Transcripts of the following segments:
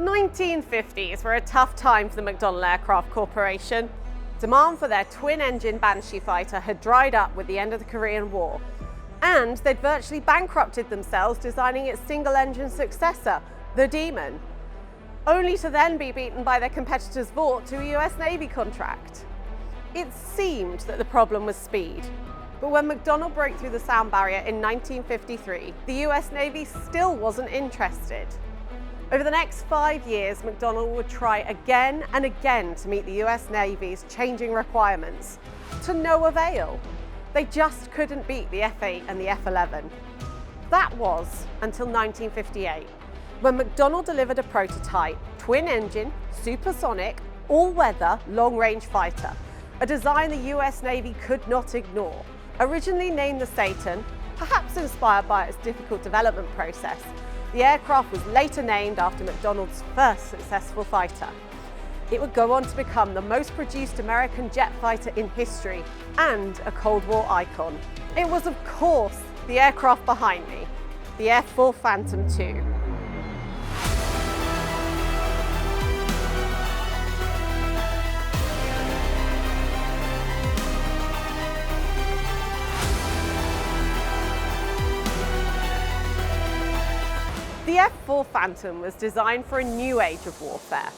The 1950s were a tough time for the McDonald Aircraft Corporation. Demand for their twin-engine Banshee fighter had dried up with the end of the Korean War, and they'd virtually bankrupted themselves designing its single-engine successor, the Demon, only to then be beaten by their competitors' Vought to a US Navy contract. It seemed that the problem was speed, but when McDonnell broke through the sound barrier in 1953, the US Navy still wasn't interested. Over the next 5 years, McDonnell would try again and again to meet the US Navy's changing requirements, to no avail. They just couldn't beat the F-8 and the F-11. That was until 1958, when McDonnell delivered a prototype, twin-engine, supersonic, all-weather, long-range fighter, a design the US Navy could not ignore. Originally named the Satan, perhaps inspired by its difficult development process, the aircraft was later named after McDonnell's first successful fighter. It would go on to become the most produced American jet fighter in history and a Cold War icon. It was, of course, the aircraft behind me, the F-4 Phantom II. The F-4 Phantom was designed for a new age of warfare.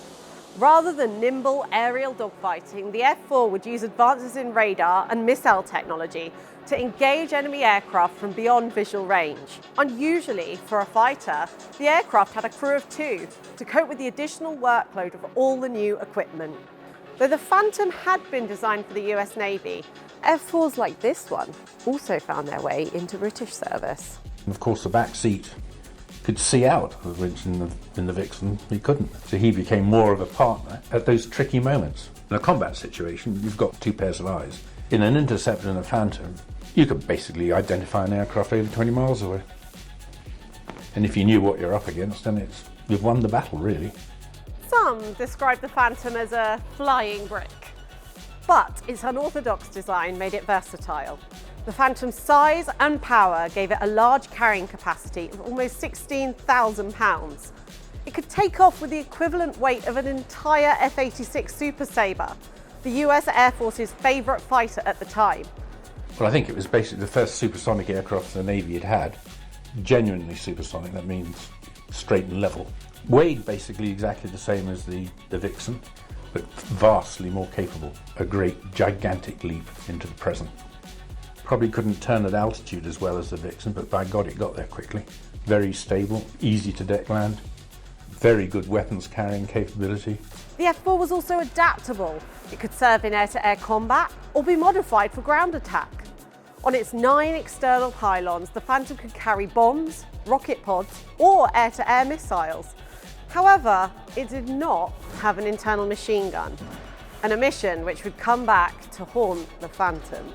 Rather than nimble aerial dogfighting, the F-4 would use advances in radar and missile technology to engage enemy aircraft from beyond visual range. Unusually for a fighter, the aircraft had a crew of 2 to cope with the additional workload of all the new equipment. Though the Phantom had been designed for the US Navy, F-4s like this one also found their way into British service. Of course, the back seat could see out, which in the Vixen he couldn't. So he became more of a partner at those tricky moments. In a combat situation, you've got 2 pairs of eyes. In an interceptor and a Phantom, you could basically identify an aircraft over 20 miles away. And if you knew what you're up against, then you've won the battle, really. Some describe the Phantom as a flying brick, but its unorthodox design made it versatile. The Phantom's size and power gave it a large carrying capacity of almost 16,000 pounds. It could take off with the equivalent weight of an entire F-86 Super Sabre, the US Air Force's favourite fighter at the time. Well, I think it was basically the first supersonic aircraft the Navy had. Genuinely supersonic, that means straight and level. Weighed basically exactly the same as the Vixen, but vastly more capable. A great, gigantic leap into the present. Probably couldn't turn at altitude as well as the Vixen, but by God it got there quickly. Very stable, easy to deck land, very good weapons carrying capability. The F-4 was also adaptable. It could serve in air-to-air combat or be modified for ground attack. On its 9 external pylons, the Phantom could carry bombs, rocket pods, or air-to-air missiles. However, it did not have an internal machine gun, an omission which would come back to haunt the Phantom.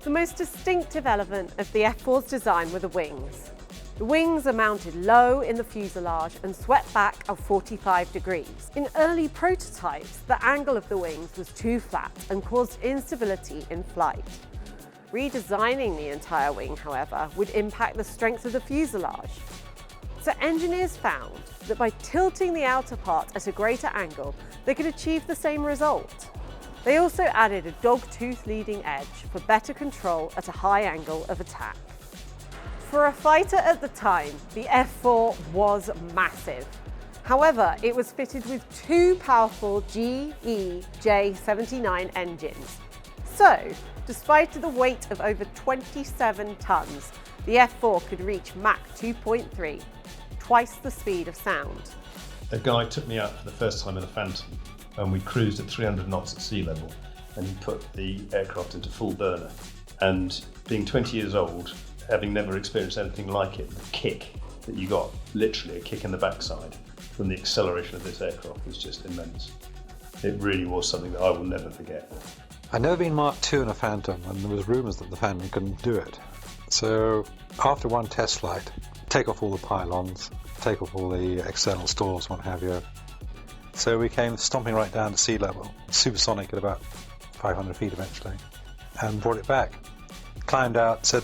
The most distinctive element of the F-4's design were the wings. The wings are mounted low in the fuselage and swept back at 45 degrees. In early prototypes, the angle of the wings was too flat and caused instability in flight. Redesigning the entire wing, however, would impact the strength of the fuselage. So engineers found that by tilting the outer part at a greater angle, they could achieve the same result. They also added a dog-tooth leading edge for better control at a high angle of attack. For a fighter at the time, the F-4 was massive. However, it was fitted with 2 powerful GE J79 engines. So, despite the weight of over 27 tons, the F-4 could reach Mach 2.3, twice the speed of sound. A guy took me out for the first time in a Phantom, and we cruised at 300 knots at sea level, and he put the aircraft into full burner. And being 20 years old, having never experienced anything like it, the kick that you got, literally a kick in the backside from the acceleration of this aircraft was just immense. It really was something that I will never forget. I'd never been Mark II in a Phantom, and there was rumours that the Phantom couldn't do it. So after one test flight, take off all the pylons, take off all the external stores, what have you. So we came stomping right down to sea level, supersonic at about 500 feet eventually, and brought it back. Climbed out, said,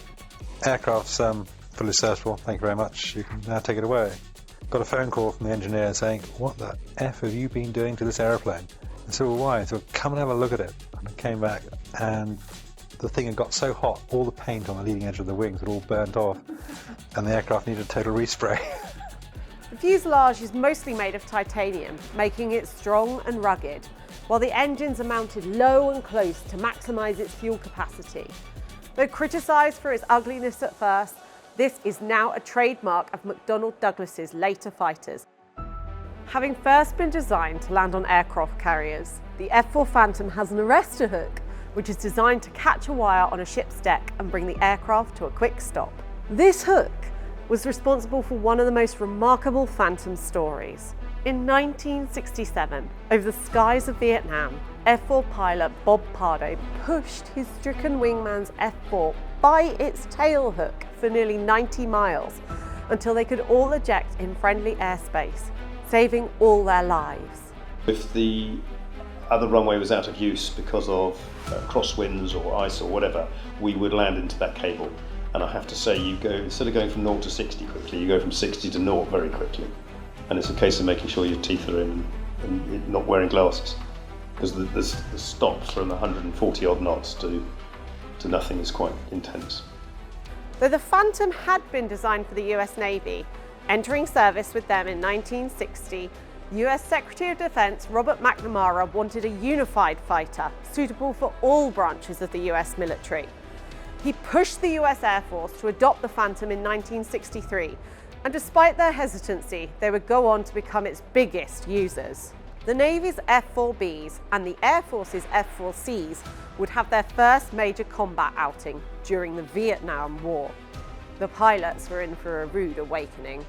aircraft's fully searchable, thank you very much, you can now take it away. got a phone call from the engineer saying, "What the F have you been doing to this aeroplane?" I said, "Well, why?" I said, "Come and have a look at it." And I came back and the thing had got so hot, all the paint on the leading edge of the wings had all burnt off and the aircraft needed total respray. The fuselage is mostly made of titanium, making it strong and rugged, while the engines are mounted low and close to maximise its fuel capacity. Though criticised for its ugliness at first, this is now a trademark of McDonnell Douglas's later fighters. Having first been designed to land on aircraft carriers, the F-4 Phantom has an arrestor hook, which is designed to catch a wire on a ship's deck and bring the aircraft to a quick stop. This hook was responsible for one of the most remarkable Phantom stories. In 1967, over the skies of Vietnam, F-4 pilot Bob Pardo pushed his stricken wingman's F-4 by its tail hook for nearly 90 miles until they could all eject in friendly airspace, saving all their lives. If the other runway was out of use because of crosswinds or ice or whatever, we would land into that cable. And I have to say, you go, instead of going from 0 to 60 quickly, you go from 60 to 0 very quickly. And it's a case of making sure your teeth are in and not wearing glasses. Because the stop from 140 odd knots to nothing is quite intense. Though the Phantom had been designed for the US Navy, entering service with them in 1960, US Secretary of Defense Robert McNamara wanted a unified fighter suitable for all branches of the US military. He pushed the US Air Force to adopt the Phantom in 1963, and despite their hesitancy, they would go on to become its biggest users. The Navy's F-4Bs and the Air Force's F-4Cs would have their first major combat outing during the Vietnam War. The pilots were in for a rude awakening.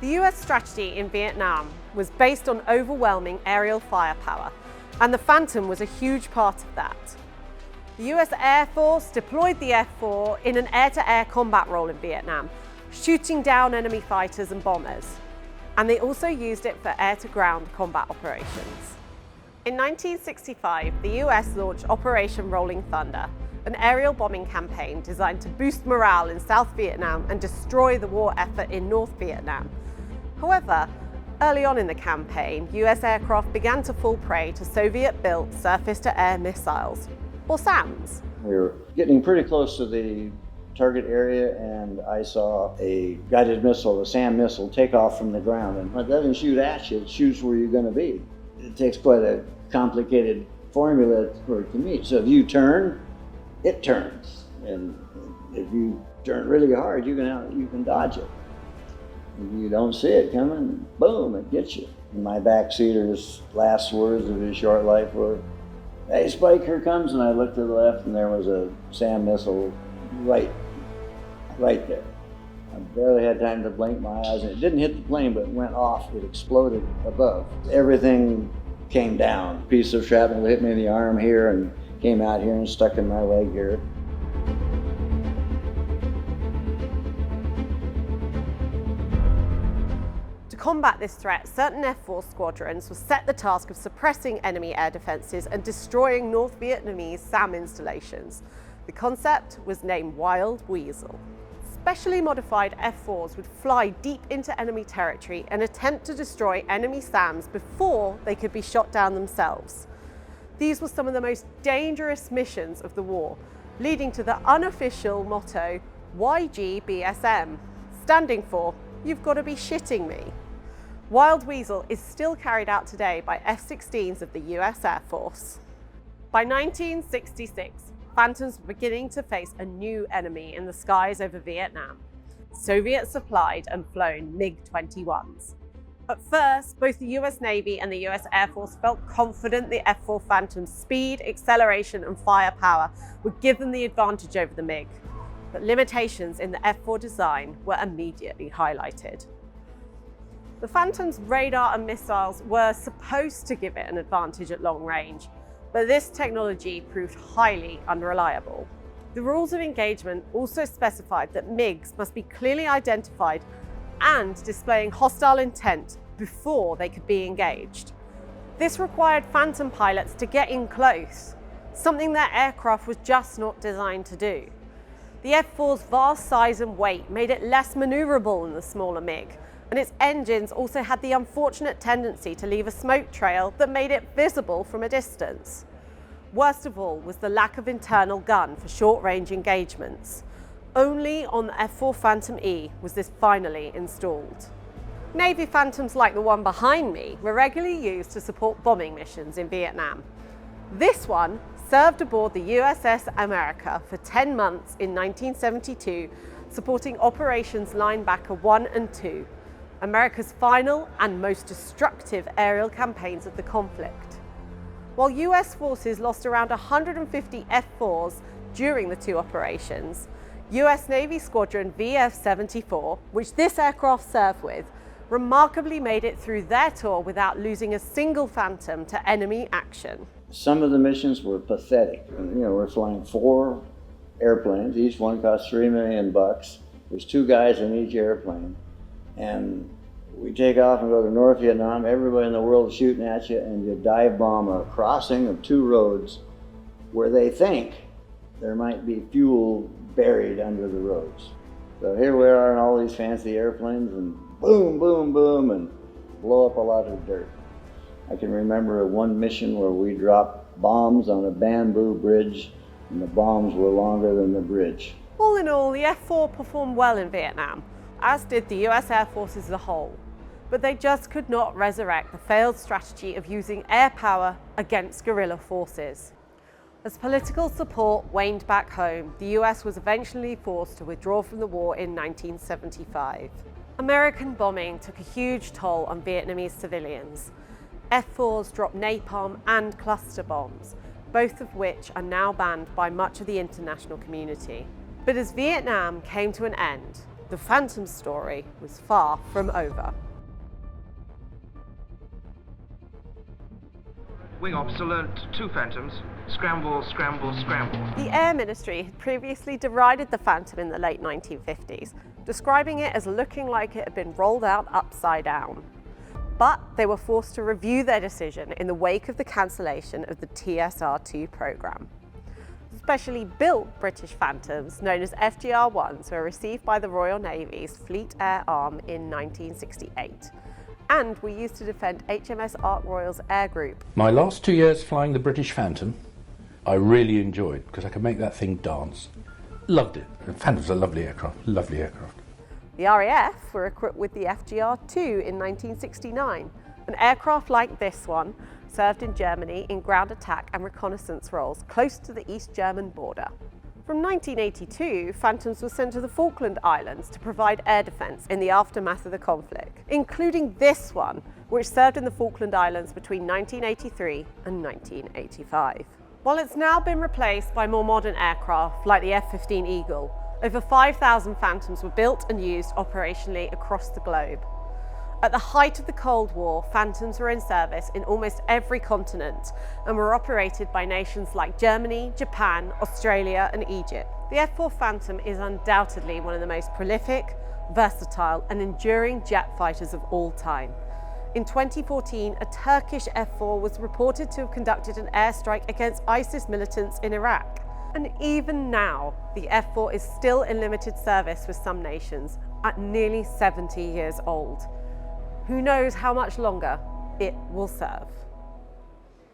The US strategy in Vietnam was based on overwhelming aerial firepower, and the Phantom was a huge part of that. The US Air Force deployed the F-4 in an air-to-air combat role in Vietnam, shooting down enemy fighters and bombers, and they also used it for air-to-ground combat operations. In 1965, the US launched Operation Rolling Thunder, an aerial bombing campaign designed to boost morale in South Vietnam and destroy the war effort in North Vietnam. However, early on in the campaign, US aircraft began to fall prey to Soviet-built surface-to-air missiles, or SAMs. We were getting pretty close to the target area, and I saw a guided missile, a SAM missile, take off from the ground. And it doesn't shoot at you, it shoots where you're going to be. It takes quite a complicated formula for it to meet. So if you turn, it turns. And if you turn really hard, you can dodge it. If you don't see it coming, boom, it gets you. In my backseater's last words of his short life were, "Hey, Spike, here comes," and I looked to the left, and there was a SAM missile right there. I barely had time to blink my eyes, and it didn't hit the plane, but it went off. It exploded above. Everything came down. A piece of shrapnel hit me in the arm here and came out here and stuck in my leg here. To combat this threat, certain F-4 squadrons were set the task of suppressing enemy air defences and destroying North Vietnamese SAM installations. The concept was named Wild Weasel. Specially modified F-4s would fly deep into enemy territory and attempt to destroy enemy SAMs before they could be shot down themselves. These were some of the most dangerous missions of the war, leading to the unofficial motto YGBSM, standing for "You've got to be shitting me." Wild Weasel is still carried out today by F-16s of the US Air Force. By 1966, Phantoms were beginning to face a new enemy in the skies over Vietnam: Soviet-supplied and flown MiG-21s. At first, both the US Navy and the US Air Force felt confident the F-4 Phantom's speed, acceleration and firepower would give them the advantage over the MiG. But limitations in the F-4 design were immediately highlighted. The Phantom's radar and missiles were supposed to give it an advantage at long range, but this technology proved highly unreliable. The rules of engagement also specified that MiGs must be clearly identified and displaying hostile intent before they could be engaged. This required Phantom pilots to get in close, something their aircraft was just not designed to do. The F-4's vast size and weight made it less manoeuvrable than the smaller MiG, and its engines also had the unfortunate tendency to leave a smoke trail that made it visible from a distance. Worst of all was the lack of internal gun for short-range engagements. Only on the F-4 Phantom E was this finally installed. Navy Phantoms like the one behind me were regularly used to support bombing missions in Vietnam. This one served aboard the USS America for 10 months in 1972, supporting Operations Linebacker 1 and 2, America's final and most destructive aerial campaigns of the conflict. While US forces lost around 150 F-4s during the two operations, US Navy Squadron VF-74, which this aircraft served with, remarkably made it through their tour without losing a single Phantom to enemy action. Some of the missions were pathetic. We're flying 4 airplanes. Each one cost $3 million. There's 2 guys in each airplane. And we take off and go to North Vietnam. Everybody in the world is shooting at you, and you dive bomb a crossing of 2 roads where they think there might be fuel buried under the roads. So here we are in all these fancy airplanes, and boom, boom, boom, and blow up a lot of dirt. I can remember one mission where we dropped bombs on a bamboo bridge, and the bombs were longer than the bridge. All in all, the F-4 performed well in Vietnam, as did the US Air Force as a whole. But they just could not resurrect the failed strategy of using air power against guerrilla forces. As political support waned back home, the US was eventually forced to withdraw from the war in 1975. American bombing took a huge toll on Vietnamese civilians. F-4s dropped napalm and cluster bombs, both of which are now banned by much of the international community. But as Vietnam came to an end, the Phantom story was far from over. Wing officer learnt 2 Phantoms. Scramble, scramble, scramble. The Air Ministry had previously derided the Phantom in the late 1950s, describing it as looking like it had been rolled out upside down. But they were forced to review their decision in the wake of the cancellation of the TSR-2 program. Specially built British Phantoms, known as FGR-1s, were received by the Royal Navy's Fleet Air Arm in 1968. And were used to defend HMS Ark Royal's air group. My last 2 years flying the British Phantom, I really enjoyed, because I could make that thing dance. Loved it. The Phantom's a lovely aircraft, lovely aircraft. The RAF were equipped with the FGR-2 in 1969. An aircraft like this one served in Germany in ground attack and reconnaissance roles close to the East German border. From 1982, Phantoms were sent to the Falkland Islands to provide air defence in the aftermath of the conflict, including this one, which served in the Falkland Islands between 1983 and 1985. While it's now been replaced by more modern aircraft like the F-15 Eagle, over 5,000 Phantoms were built and used operationally across the globe. At the height of the Cold War, Phantoms were in service in almost every continent and were operated by nations like Germany, Japan, Australia and Egypt. The F-4 Phantom is undoubtedly one of the most prolific, versatile and enduring jet fighters of all time. In 2014, a Turkish F-4 was reported to have conducted an airstrike against ISIS militants in Iraq. And even now, the F-4 is still in limited service with some nations at nearly 70 years old. Who knows how much longer it will serve?